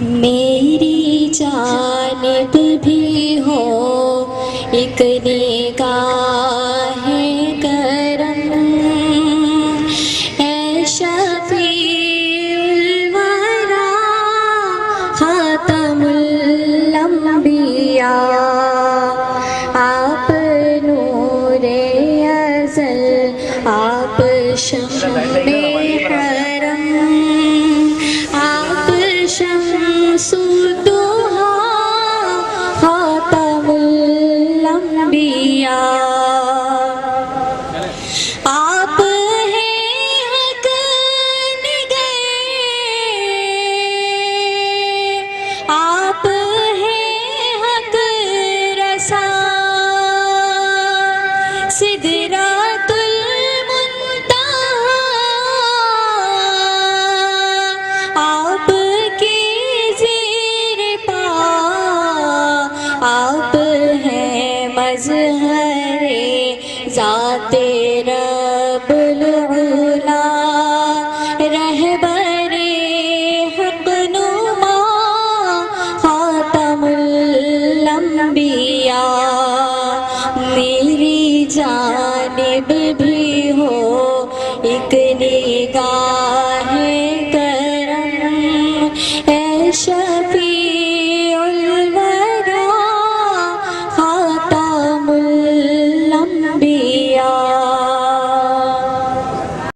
میری جانب بھی ہو ایک نگاہ کرم، اے شفیع الورا خاتم الانبیاء، آپ نور ازل، آپ شمع حرم، آپ شمس الضحیٰ خاتم الانبیاء، آپ ہیں حق نگر، آپ ہیں حق رسا، سدرۃ المنتہیٰ آپ کے زیر پا، آپ ہیں مظہر ذات رب العلا، رہبر حق نما خاتم الانبیاء، میری جانب بھی ہو ایک نگاہ کرم، اے شفیع